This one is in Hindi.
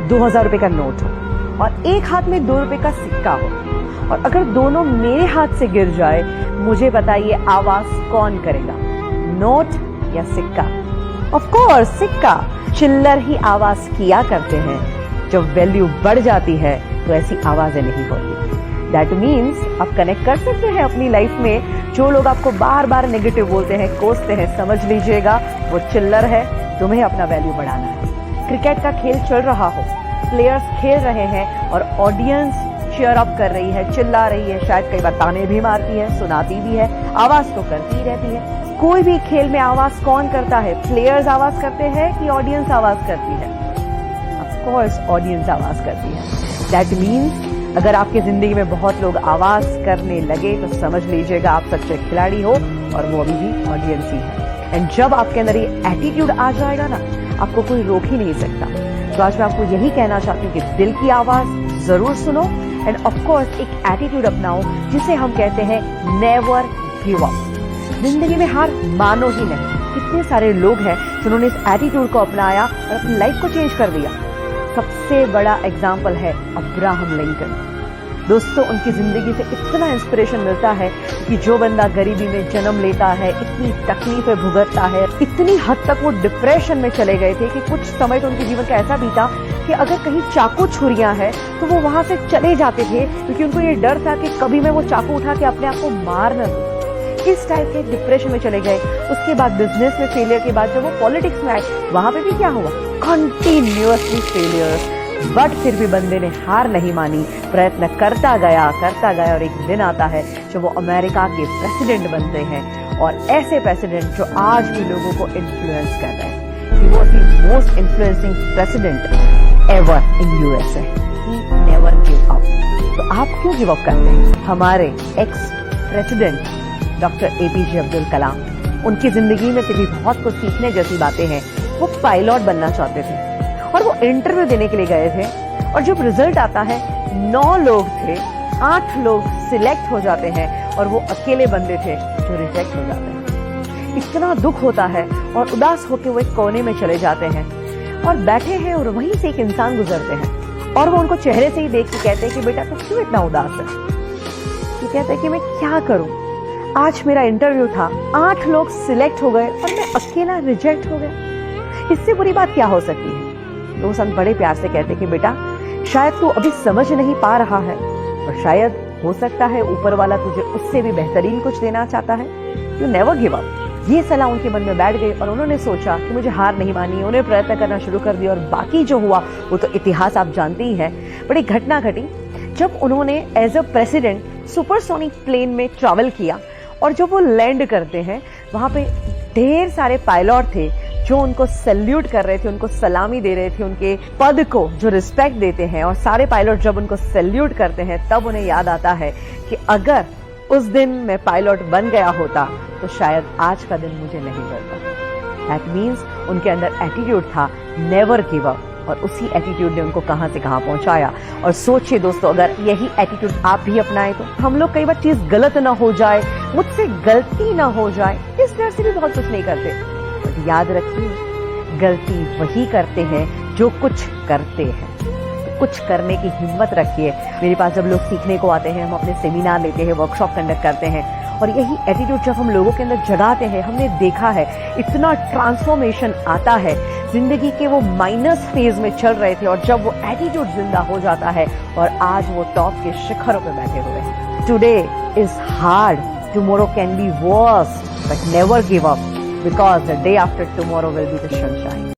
2000 रुपए का नोट हो और एक हाथ में 2 रुपए का सिक्का हो, और अगर दोनों मेरे हाथ से गिर जाए, मुझे बताइए आवाज कौन करेगा, नोट या सिक्का? ऑफ कोर्स सिक्का। चिल्लर ही आवाज किया करते हैं। जब वैल्यू बढ़ जाती है तो ऐसी आवाजें नहीं होती। दैट मीन्स आप कनेक्ट कर सकते हैं अपनी लाइफ में। जो लोग आपको बार बार नेगेटिव बोलते हैं, कोसते हैं, समझ लीजिएगा वो चिल्लर है। तुम्हें अपना वैल्यू बढ़ाना है। क्रिकेट का खेल चल रहा हो, प्लेयर्स खेल रहे हैं और ऑडियंस चीयर अप कर रही है, चिल्ला रही है, शायद कई बार ताने भी मारती है, सुनाती भी है, आवाज तो करती रहती है। कोई भी खेल में आवाज कौन करता है? प्लेयर्स आवाज करते हैं कि ऑडियंस आवाज करती है? ऑफ कोर्स ऑडियंस आवाज करती है। दैट मीन्स अगर आपकी जिंदगी में बहुत लोग आवाज करने लगे तो समझ लीजिएगा आप सच्चे खिलाड़ी हो, और वो अभी भी ऑडियंस ही है। एंड जब आपके अंदर ये एटीट्यूड आ जाएगा ना, आपको कोई रोक ही नहीं सकता। तो आज मैं आपको यही कहना चाहती हूँ कि दिल की आवाज जरूर सुनो, एंड ऑफ कोर्स एक एटीट्यूड अपनाओ जिसे हम कहते हैं नेवर गिव अप। जिंदगी में हार मानो ही नहीं। कितने सारे लोग हैं जिन्होंने इस एटीट्यूड को अपनाया और अपनी लाइफ को चेंज कर दिया। सबसे बड़ा एग्जाम्पल है अब्राहम लिंकन। दोस्तों, उनकी जिंदगी से इतना इंस्पिरेशन मिलता है कि जो बंदा गरीबी में जन्म लेता है, इतनी तकलीफें भुगतता है, इतनी हद तक वो डिप्रेशन में चले गए थे कि कुछ समय तो उनके जीवन का ऐसा बीता कि अगर कहीं चाकू छुरियां हैं तो वो वहां से चले जाते थे, क्योंकि उनको ये डर था कि कभी मैं वो चाकू उठा के अपने आप को मार न दूं। इस टाइप के डिप्रेशन में चले गए। उसके बाद बिजनेस में फेलियर के बाद जब वो पॉलिटिक्स में आए, वहां पे भी क्या हुआ? Continuously failure. बट फिर भी बंदे ने हार नहीं मानी, प्रयत्न करता गया और एक दिन आता है जब वो अमेरिका के प्रेसिडेंट बनते हैं, और ऐसे प्रेसिडेंट जो आज भी लोगों को इन्फ्लुएंस कर रहे हैं। He was the most influencing president ever in USA. He never give up. तो आप क्यों गिव अप करते हैं? हमारे ex president doctor APJ Abdul Kalam, उनकी जिंदगी में से भी बहुत कुछ सीखने जैसी बातें हैं। वो पायलट बनना चाहते थे और वो इंटरव्यू देने के लिए गए थे, और जब रिजल्ट आता है 9 लोग थे, 8 लोग सिलेक्ट हो जाते हैं और वो अकेले बंदे थे जो रिजेक्ट हो जाते हैं। इतना दुख होता है और उदास होकर वो एक कोने में चले जाते हैं और बैठे हैं, और वहीं से एक इंसान गुजरते हैं और वो उनको चेहरे से ही देख के कहते हैं कि बेटा तू क्यों इतना उदास है? वो कहते हैं कि मैं क्या करूं, आज मेरा इंटरव्यू था, 8 लोग सिलेक्ट हो गए और मैं अकेला रिजेक्ट हो गया। इससे बुरी बात क्या हो सकती है? तो संत बड़े प्यार से कहते कि बेटा शायद तू अभी समझ नहीं पा रहा है, और शायद हो सकता है ऊपर वाला तुझे उससे भी बेहतरीन कुछ देना चाहता है। You never give up. ये सलाह उनके मन में बैठ गई और उन्होंने सोचा कि मुझे हार नहीं मानी। उन्हें प्रयत्न करना शुरू कर दिया, और बाकी जो हुआ वो तो इतिहास आप जानते ही हैं। बड़ी घटना घटी जब उन्होंने as a president supersonic plane में ट्रैवल किया, और जब वो लैंड करते हैं वहां पे ढेर सारे पायलट थे जो उनको सैल्यूट कर रहे थे, उनको सलामी दे रहे थे, उनके पद को जो रिस्पेक्ट देते हैं। और सारे पायलट जब उनको सैल्यूट करते हैं तब उन्हें याद आता है कि अगर उस दिन मैं पायलट बन गया होता तो शायद आज का दिन मुझे नहीं मिलता। दैट मीन्स उनके अंदर एटीट्यूड था नेवर गिव अप, और उसी एटीट्यूड ने उनको कहां से कहां पहुंचाया। और सोचिए दोस्तों, अगर यही एटीट्यूड आप भी अपनाएं तो हम लोग कई बार चीज गलत ना हो जाए, मुझसे गलती ना हो जाए, इस डर से भी बहुत कुछ नहीं करते। याद रखिए, गलती वही करते हैं जो कुछ करते हैं। तो कुछ करने की हिम्मत रखिए। मेरे पास जब लोग सीखने को आते हैं, हम अपने सेमिनार लेते हैं, वर्कशॉप कंडक्ट करते हैं, और यही एटीट्यूड जब हम लोगों के अंदर जगाते हैं, हमने देखा है इतना ट्रांसफॉर्मेशन आता है। जिंदगी के वो माइनस फेज में चल रहे थे और जब वो एटीट्यूड जिंदा हो जाता है और आज वो टॉप के शिखरों पे बैठे हुए हैं। Today is hard, tomorrow can be verse, but never give up, because the day after tomorrow will be the sunshine.